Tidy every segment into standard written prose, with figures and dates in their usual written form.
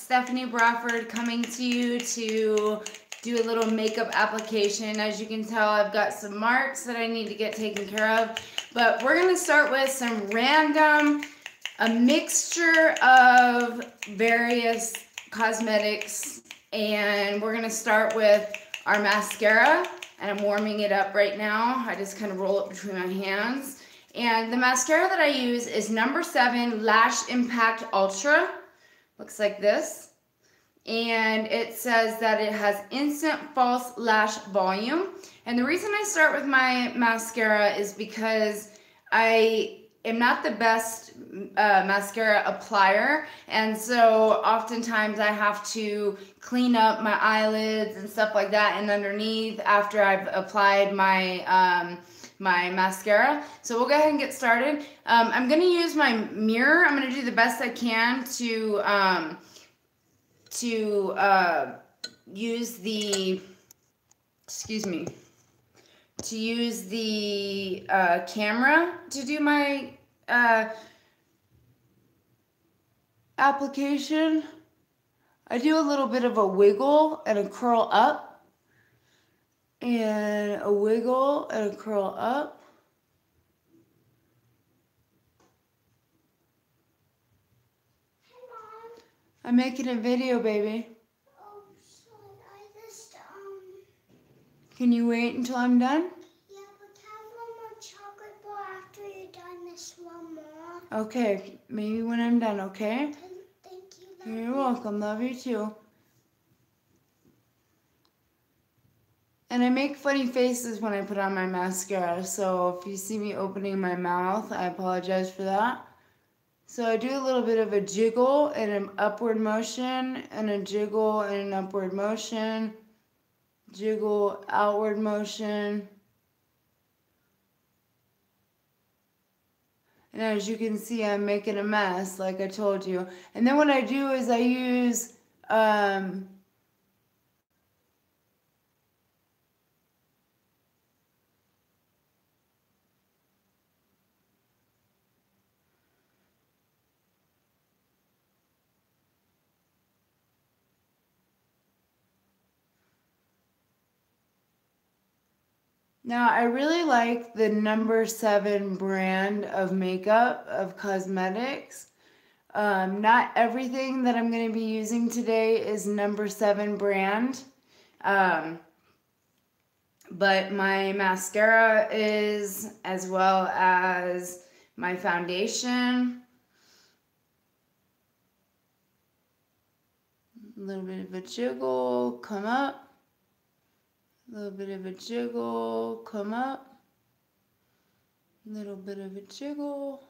Stephanie Bradford coming to you to do a little makeup application. As you can tell, I've got some marks that I need to get taken care of. But we're going to start with some random, a mixture of various cosmetics. And we're going to start with our mascara. And I'm warming it up right now. I just kind of roll it between my hands. And the mascara that I use is No. 7 Lash Impact Ultra. Looks like this. And it says that it has instant false lash volume. And the reason I start with my mascara is because I am not the best mascara applier. And so oftentimes I have to clean up my eyelids and stuff like that and underneath after I've applied my my mascara. So we'll go ahead and get started. I'm going to use my mirror. I'm going to do the best I can to use the, to use the camera to do my application. I do a little bit of a wiggle and a curl up. And a wiggle and a curl up. Hey, Mom. I'm making a video, baby. Oh, sorry. I just, Can you wait until I'm done? Yeah, but have one more chocolate bar after you're done this one more. Okay, maybe when I'm done, okay? Thank you. You're welcome. Love you too. And I make funny faces when I put on my mascara, so if you see me opening my mouth, I apologize for that. So I do a little bit of a jiggle and an upward motion, and a jiggle and an upward motion, jiggle, outward motion. And as you can see, I'm making a mess, like I told you. And then what I do is I use now, I really like the No. 7 brand of makeup, of cosmetics. Not everything that I'm going to be using today is No. 7 brand. But my mascara is, as well as my foundation. A little bit of a jiggle, come up. A little bit of a jiggle, come up. A little bit of a jiggle.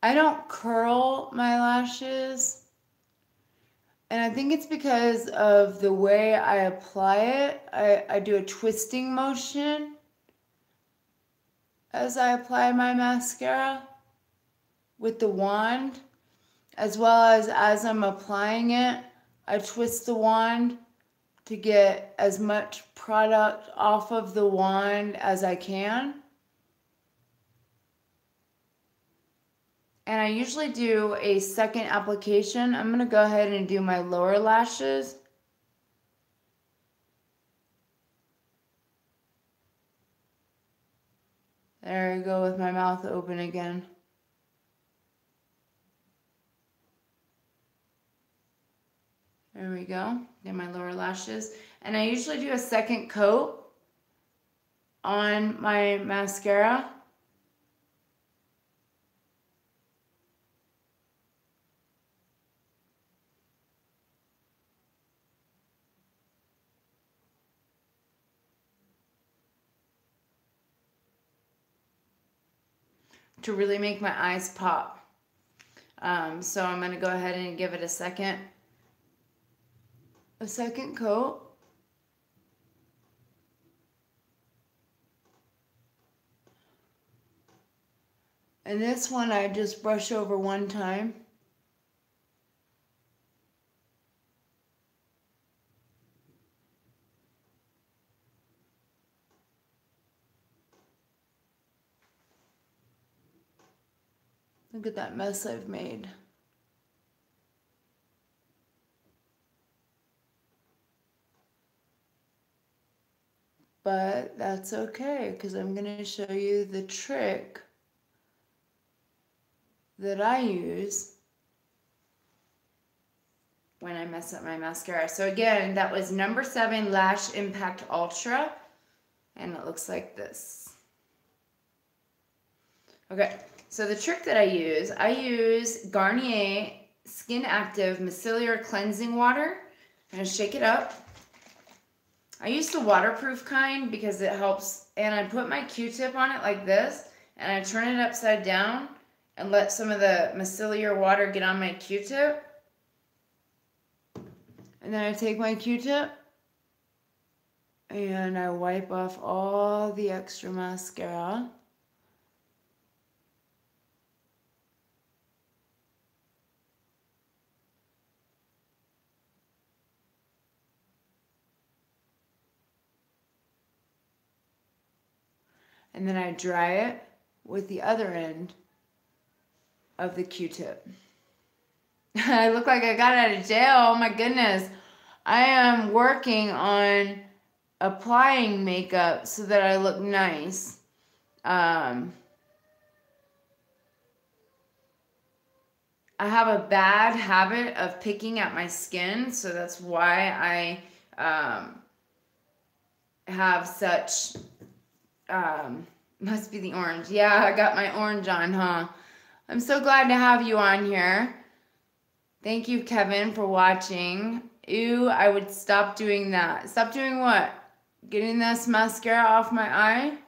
I don't curl my lashes. And I think it's because of the way I apply it. I do a twisting motion as I apply my mascara with the wand, as well as I'm applying it, I twist the wand to get as much product off of the wand as I can. And I usually do a second application. I'm going to go ahead and do my lower lashes. There I go with my mouth open again. There we go. Get my lower lashes. And I usually do a second coat on my mascara. To really make my eyes pop. So I'm going to go ahead and give it a second coat. And this one I just brush over one time. Look at that mess I've made. But that's okay, because I'm going to show you the trick that I use when I mess up my mascara. So again, that was number 7 Lash Impact Ultra, and it looks like this. Okay, so the trick that I use Garnier Skin Active Micellar Cleansing Water. I'm going to shake it up. I use the waterproof kind because it helps, and I put my Q-tip on it like this, and I turn it upside down and let some of the micellar water get on my Q-tip. And then I take my Q-tip and I wipe off all the extra mascara. And then I dry it with the other end of the Q-tip. I look like I got out of jail. Oh my goodness. I am working on applying makeup so that I look nice. I have a bad habit of picking at my skin, so that's why I have such... must be the orange. Yeah, I got my orange on, huh? I'm so glad to have you on here. Thank you, Kevin, for watching. Ew, I would stop doing that. Stop doing what? Getting this mascara off my eye?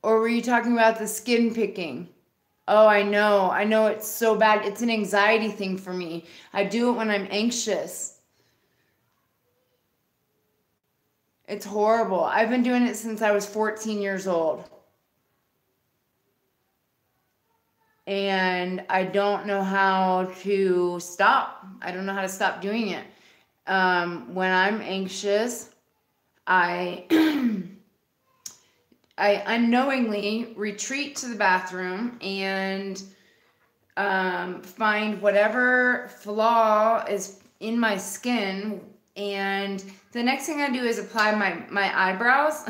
Or were you talking about the skin picking? Oh, I know. I know it's so bad. It's an anxiety thing for me. I do it when I'm anxious. It's horrible. I've been doing it since I was 14 years old. And I don't know how to stop. I don't know how to stop doing it. When I'm anxious, I unknowingly retreat to the bathroom and find whatever flaw is in my skin, and the next thing I do is apply my eyebrows.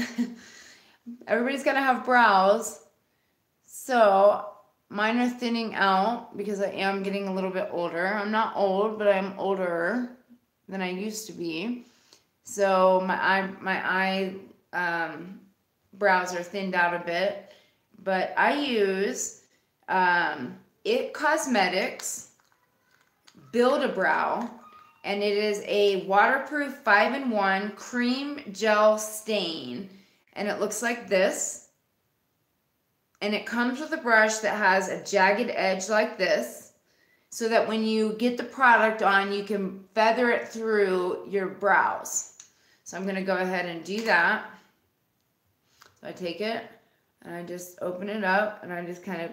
Everybody's gotta have brows. So mine are thinning out because I am getting a little bit older. I'm not old, but I'm older than I used to be. So my brows are thinned out a bit. But I use IT Cosmetics Build-A-Brow. And it is a waterproof 5-in-1 cream gel stain. And it looks like this. And it comes with a brush that has a jagged edge like this, so that when you get the product on, you can feather it through your brows. So I'm going to go ahead and do that. So I take it and I just open it up and I just kind of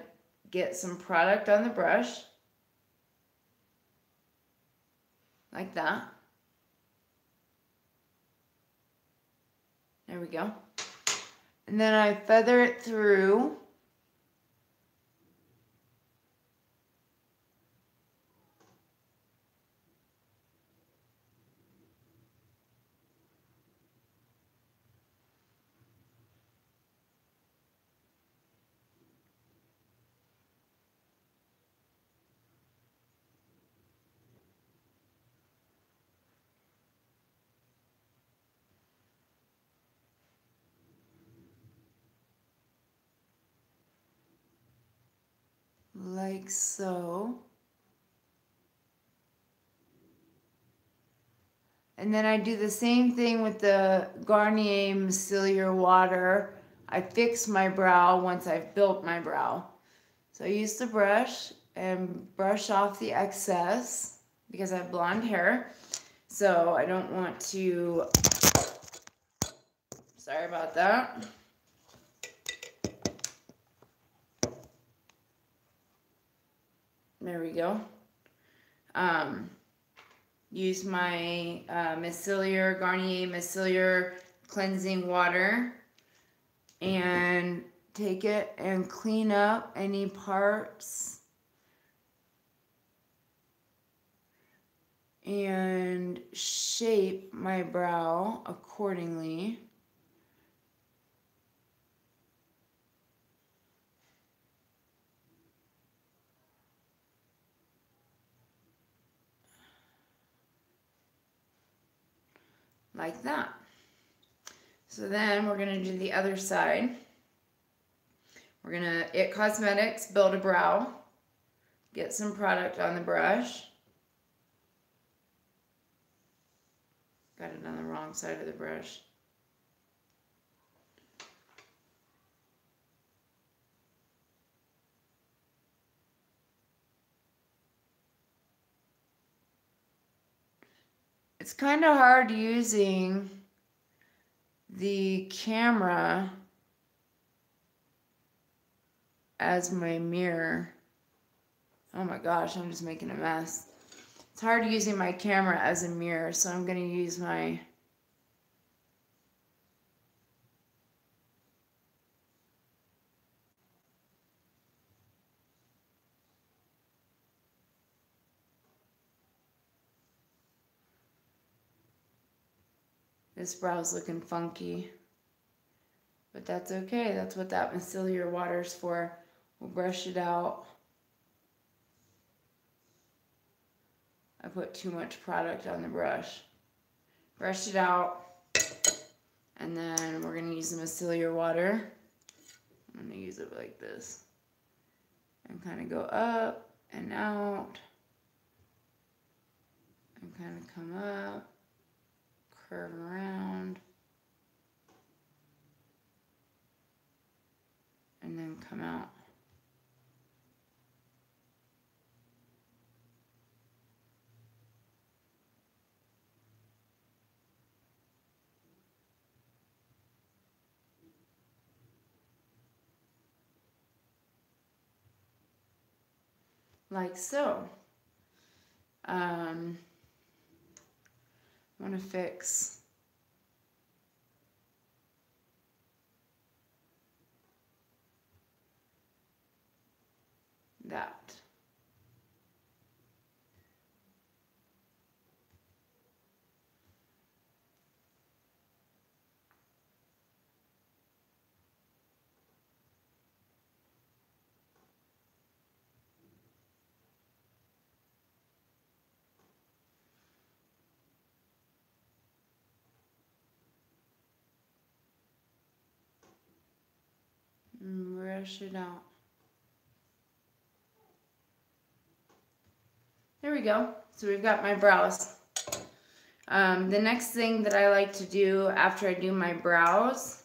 get some product on the brush. Like that. There we go. And then I feather it through. Like so. And then I do the same thing with the Garnier Micellar Water. I fix my brow once I've built my brow. So I use the brush and brush off the excess because I have blonde hair. So I don't want to Sorry about that. There we go. Use my Garnier Micellar cleansing water and take it and clean up any parts and shape my brow accordingly. Like that. So then we're going to do the other side. We're going to IT Cosmetics Build a Brow. Get some product on the brush. Got it on the wrong side of the brush. It's kind of hard using the camera as my mirror. Oh my gosh, I'm just making a mess. It's hard using my camera as a mirror, so I'm going to use my This brow's looking funky, but that's okay. That's what that micellar water's for. We'll brush it out. I put too much product on the brush. Brush it out, and then we're gonna use the micellar water. I'm gonna use it like this, and kind of go up and out, and kind of come up, curve around, and then come out. Like so. I want to fix that. And brush it out. There we go. So we've got my brows. The next thing that I like to do after I do my brows,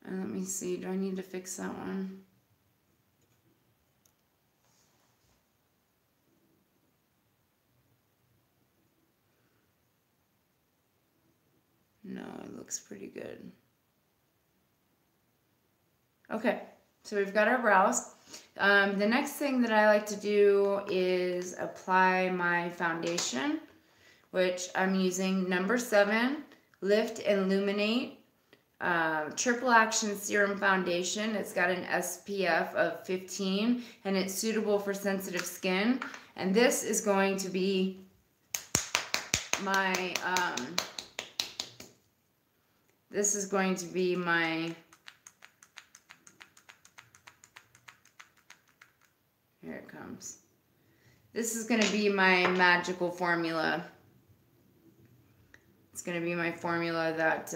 and let me see, do I need to fix that one? No, it looks pretty good. Okay, so we've got our brows. The next thing that I like to do is apply my foundation, which I'm using number 7 Lift and Illuminate Triple Action Serum Foundation. It's got an SPF of 15 and it's suitable for sensitive skin. And this is going to be my here it comes. This is going to be my magical formula. It's going to be my formula that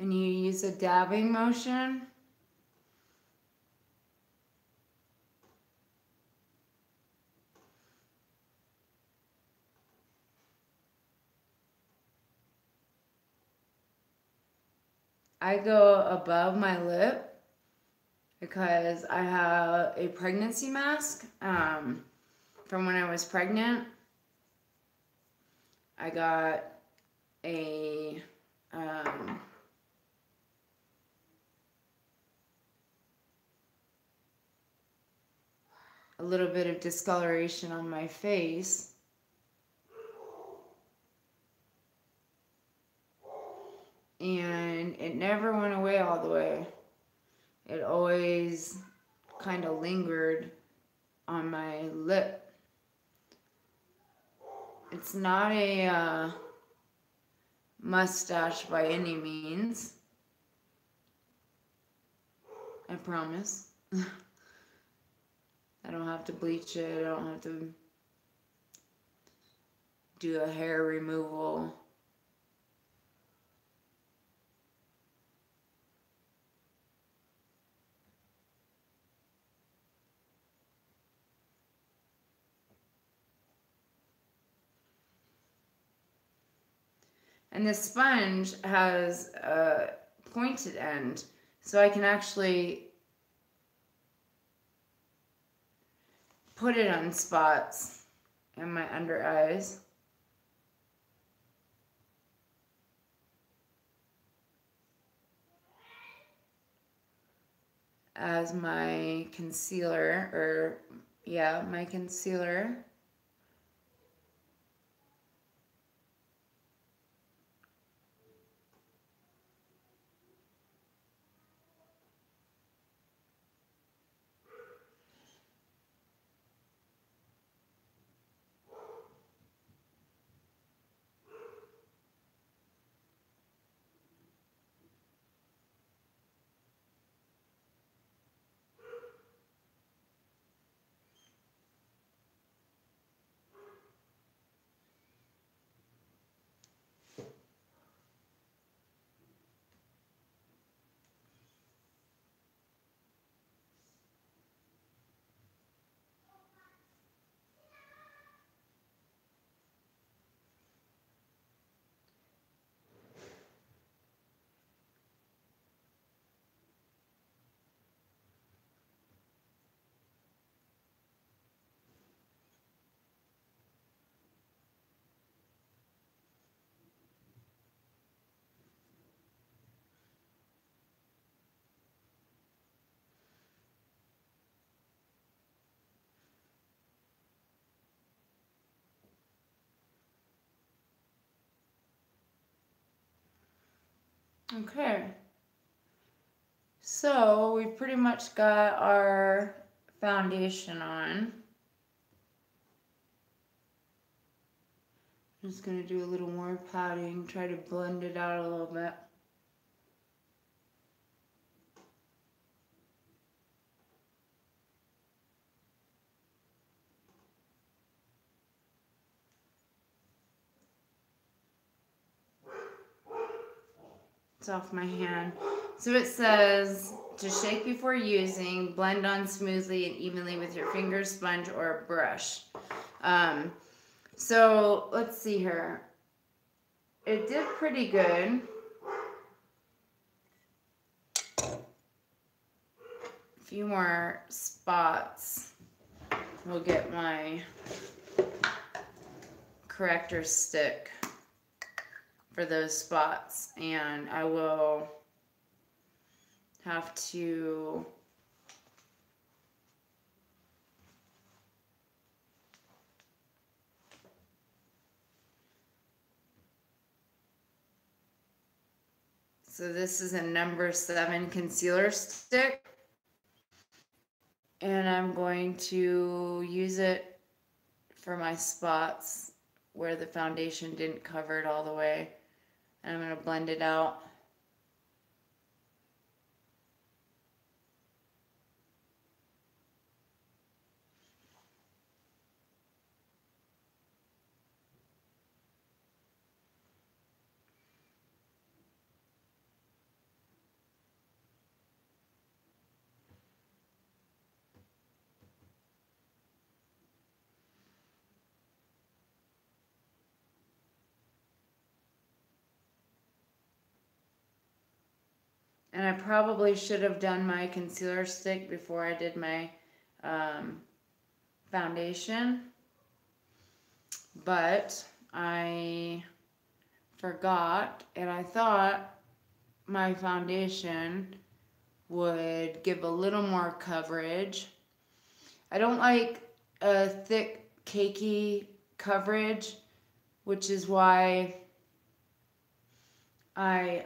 and you use a dabbing motion. I go above my lip because I have a pregnancy mask from when I was pregnant. I got a little bit of discoloration on my face. And it never went away all the way. It always kind of lingered on my lip. It's not a mustache by any means. I promise. I don't have to bleach it. I don't have to do a hair removal. And the sponge has a pointed end, so I can actually put it on spots in my under eyes. As my concealer, or yeah, my concealer. Okay, so we've pretty much got our foundation on. I'm just going to do a little more patting, try to blend it out a little bit. It's off my hand. So it says to shake before using, blend on smoothly and evenly with your fingers, sponge, or a brush. So let's see here. It did pretty good. A few more spots. We'll get my corrector stick for those spots, and I will have to so this is a number 7 concealer stick, and I'm going to use it for my spots where the foundation didn't cover it all the way. And I'm going to blend it out. And I probably should have done my concealer stick before I did my foundation. But I forgot, and I thought my foundation would give a little more coverage. I don't like a thick, cakey coverage, which is why I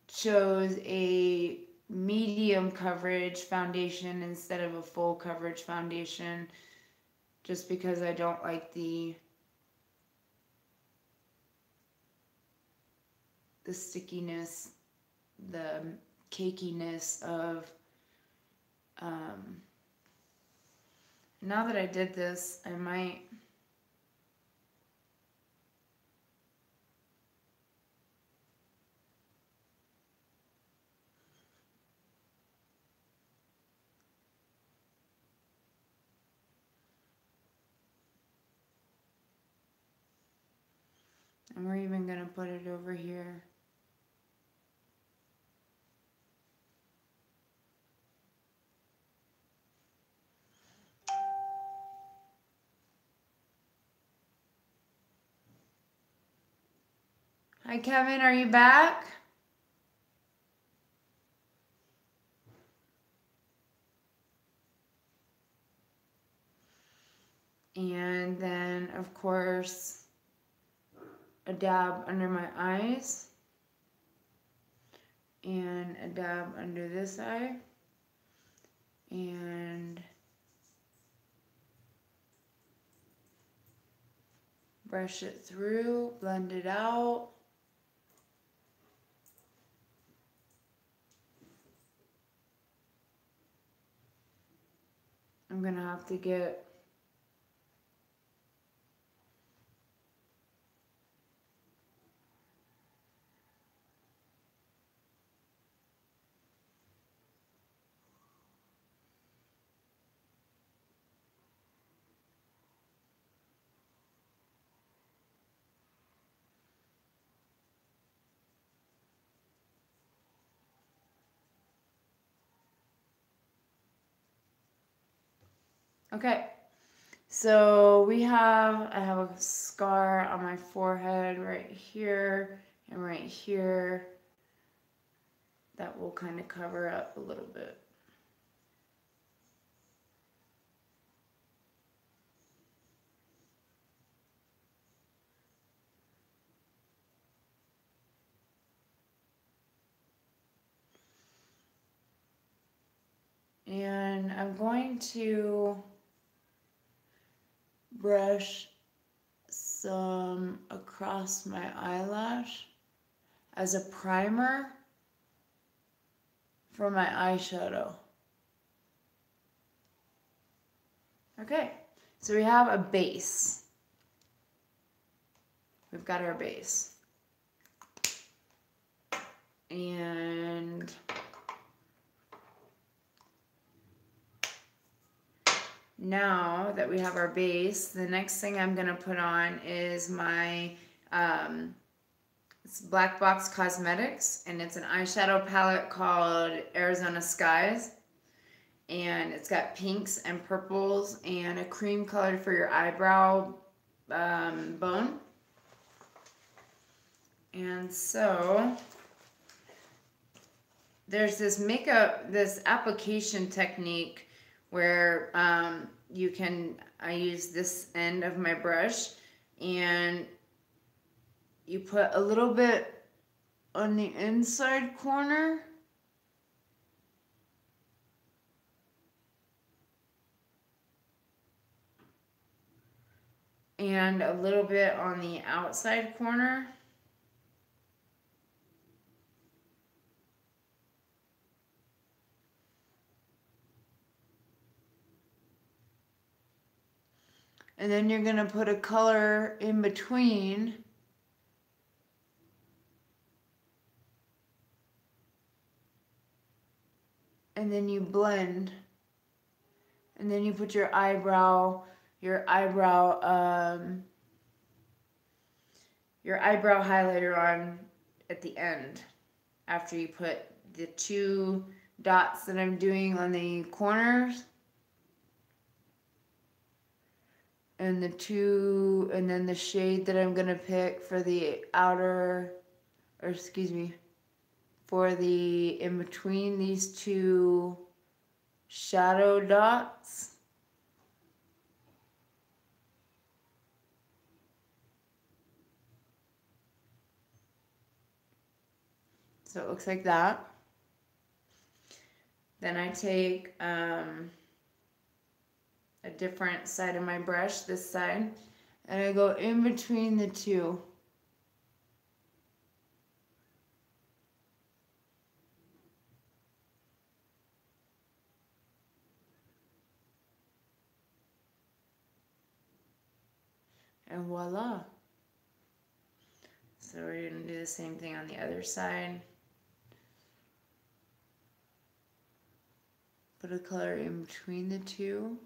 chose a medium coverage foundation instead of a full coverage foundation, just because I don't like the stickiness, the cakiness of now that I did this, I might and we're even gonna put it over here. Hi, Kevin, are you back? And then, of course, a dab under my eyes. And a dab under this eye. And brush it through, blend it out. I'm gonna have to get okay, so I have a scar on my forehead right here and right here that will kind of cover up a little bit. And I'm going to brush some across my eyelash as a primer for my eyeshadow. Okay, so we have a base. We've got our base. And now that we have our base, the next thing I'm gonna put on is my, it's Black Box Cosmetics, and it's an eyeshadow palette called Arizona Skies. And it's got pinks and purples and a cream color for your eyebrow bone. And so there's this application technique where I use this end of my brush, and you put a little bit on the inside corner. And a little bit on the outside corner. And then you're gonna put a color in between. And then you blend. And then you put your eyebrow your eyebrow highlighter on at the end after you put the 2 dots that I'm doing on the corners and then the shade that I'm gonna pick for the outer, or excuse me, for the in between these 2 shadow dots. So it looks like that. Then I take a different side of my brush, this side, and I go in between the 2. And voila. So we're going to do the same thing on the other side. Put a color in between the 2.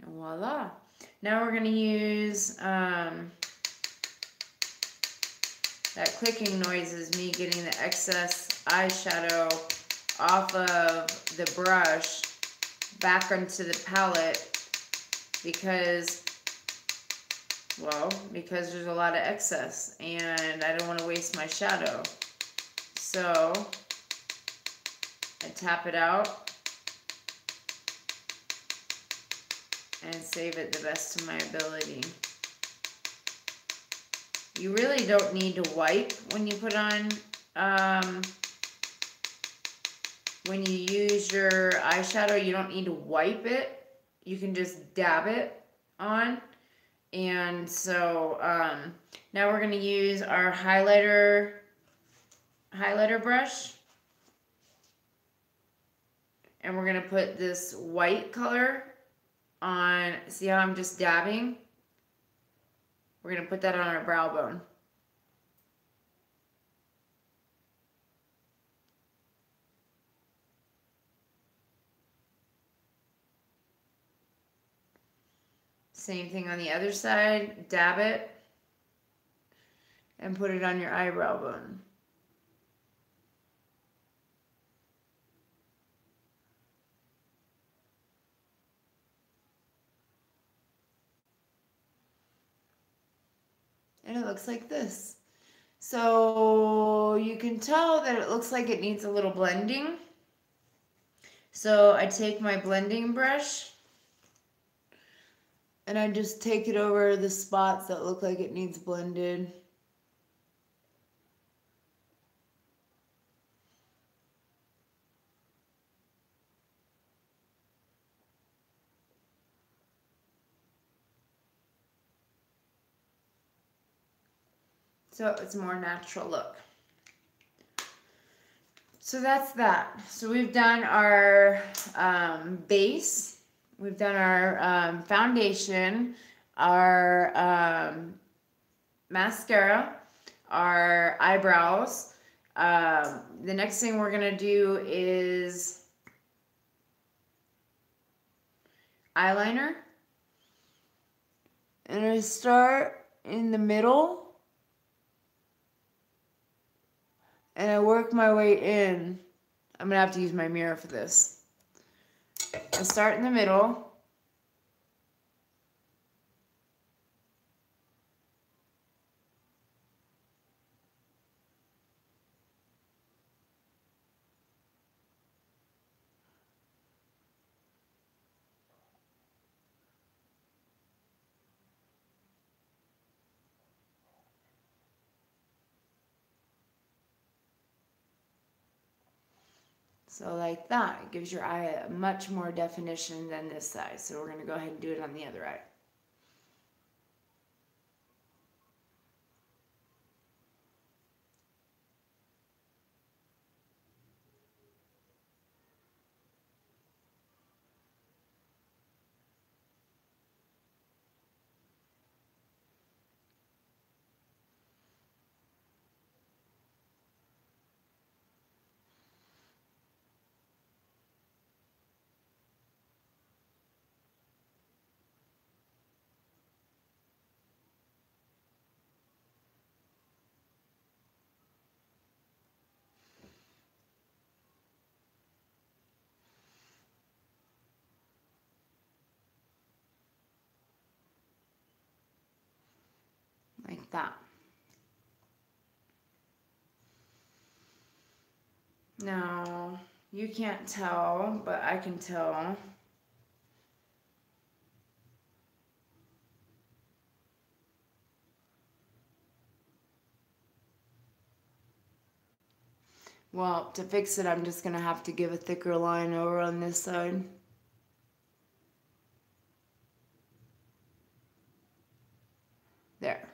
And voila. Now we're going to use, that clicking noise is me getting the excess eyeshadow off of the brush back onto the palette because there's a lot of excess and I don't want to waste my shadow. So I tap it out and save it the best of my ability. You really don't need to wipe when you put on, when you use your eyeshadow, you don't need to wipe it. You can just dab it on. And so now we're going to use our highlighter brush. And we're going to put this white color on, see how I'm just dabbing? We're going to put that on our brow bone. Same thing on the other side, dab it and put it on your eyebrow bone. And it looks like this. So you can tell that it looks like it needs a little blending. So I take my blending brush and I just take it over the spots that look like it needs blended. So it's a more natural look. So that's that. So we've done our base. We've done our foundation, our mascara, our eyebrows. The next thing we're going to do is eyeliner. And I start in the middle. And I work my way in. I'm going to have to use my mirror for this. I start in the middle. So like that, it gives your eye a much more definition than this side. So we're going to go ahead and do it on the other eye. that. Now, you can't tell, but I can tell. Well, to fix it, I'm just going to have to give a thicker line over on this side. There.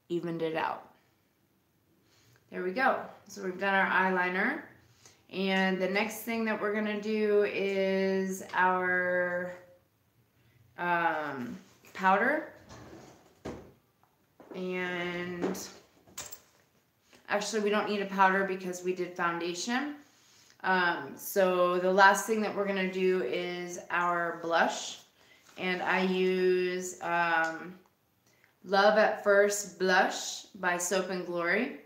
Evened it out. There we go. So we've done our eyeliner. And the next thing that we're going to do is our powder. And actually, we don't need a powder because we did foundation. So the last thing that we're going to do is our blush. And I use Love at First Blush by Soap & Glory.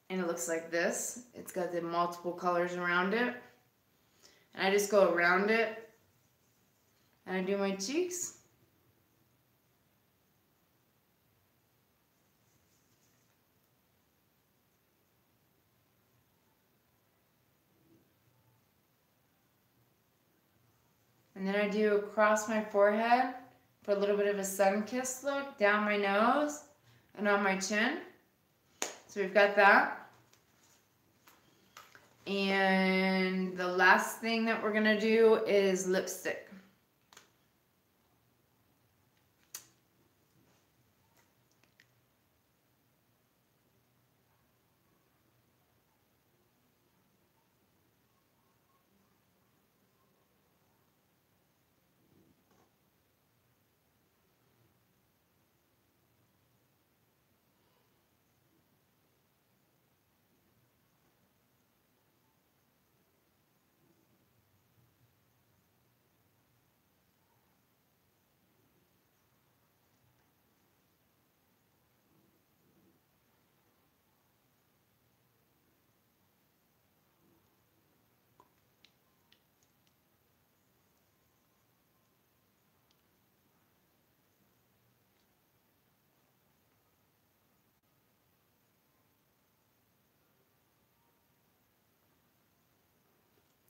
And it looks like this. It's got the multiple colors around it. And I just go around it. And I do my cheeks. And then I do across my forehead for a little bit of a sun-kissed look, down my nose and on my chin. So we've got that. And the last thing that we're going to do is lipstick.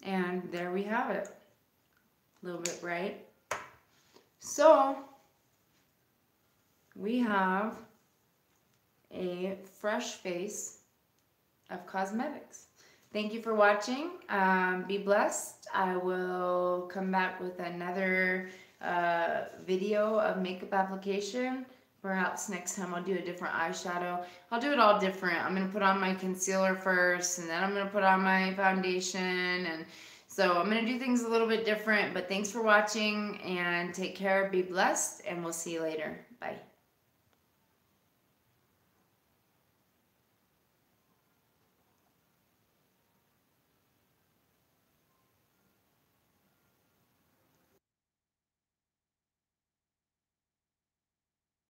And there we have it. A little bit bright. So, we have a fresh face of cosmetics. Thank you for watching. Be blessed. I will come back with another video of makeup application. Perhaps next time I'll do a different eyeshadow. I'll do it all different. I'm going to put on my concealer first, and then I'm going to put on my foundation. And so I'm going to do things a little bit different. But thanks for watching, and take care. Be blessed, and we'll see you later. Bye.